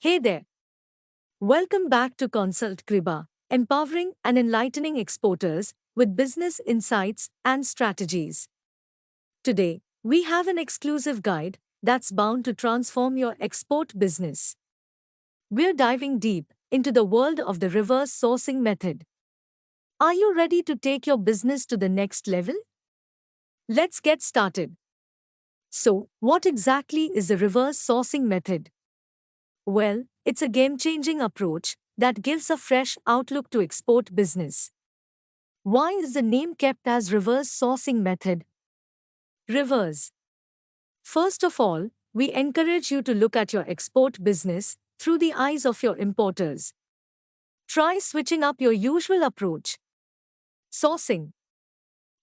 Hey there. Welcome back to Consult Kriba, empowering and enlightening exporters with business insights and strategies. Today, we have an exclusive guide that's bound to transform your export business. We're diving deep into the world of the reverse sourcing method. Are you ready to take your business to the next level? Let's get started. So, what exactly is the reverse sourcing method? Well, it's a game-changing approach that gives a fresh outlook to export business. Why is the name kept as reverse sourcing method? Reverse. First of all, we encourage you to look at your export business through the eyes of your importers. Try switching up your usual approach. Sourcing.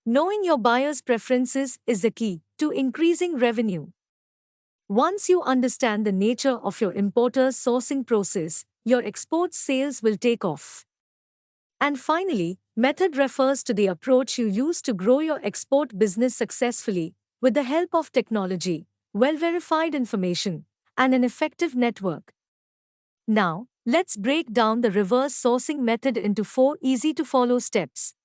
Knowing your buyer's preferences is the key to increasing revenue. Once you understand the nature of your importer's sourcing process, your export sales will take off. And finally, method refers to the approach you use to grow your export business successfully with the help of technology, well-verified information, and an effective network. Now, let's break down the reverse sourcing method into 4 easy-to-follow steps.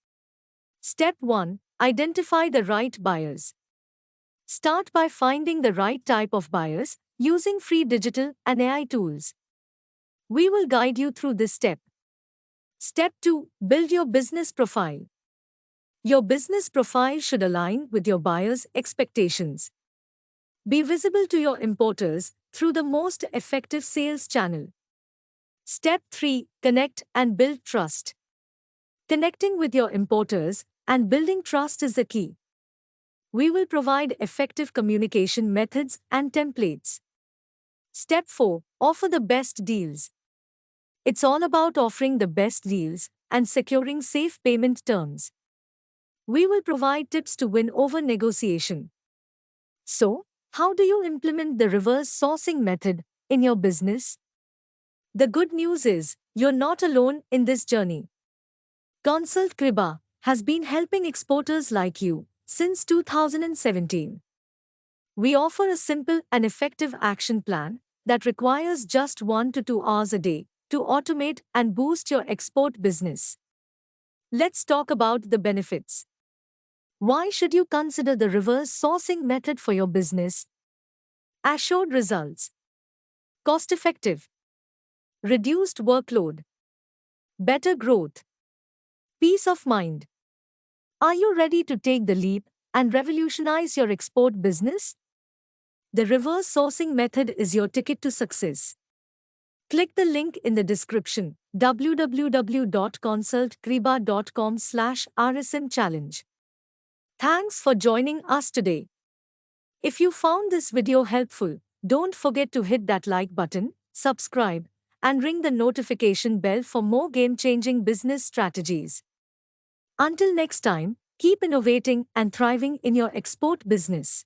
Step 1. Identify the right buyers. Start by finding the right type of buyers using free digital and AI tools. We will guide you through this step. Step 2. Build your business profile. Your business profile should align with your buyers' expectations. Be visible to your importers through the most effective sales channel. Step 3. Connect and build trust. Connecting with your importers and building trust is the key. We will provide effective communication methods and templates. Step 4. Offer the best deals. It's all about offering the best deals and securing safe payment terms. We will provide tips to win over negotiation. So, how do you implement the reverse sourcing method in your business? The good news is, you're not alone in this journey. Consult Kriba has been helping exporters like you since 2017. We offer a simple and effective action plan that requires just 1 to 2 hours a day to automate and boost your export business. Let's talk about the benefits. Why should you consider the reverse sourcing method for your business? Assured results. Cost-effective. Reduced workload. Better growth. Peace of mind. Are you ready to take the leap and revolutionize your export business? The reverse sourcing method is your ticket to success. Click the link in the description www.consultkriba.com/rsm challenge. Thanks for joining us today. If you found this video helpful, don't forget to hit that like button, subscribe, and ring the notification bell for more game-changing business strategies. Until next time, keep innovating and thriving in your export business.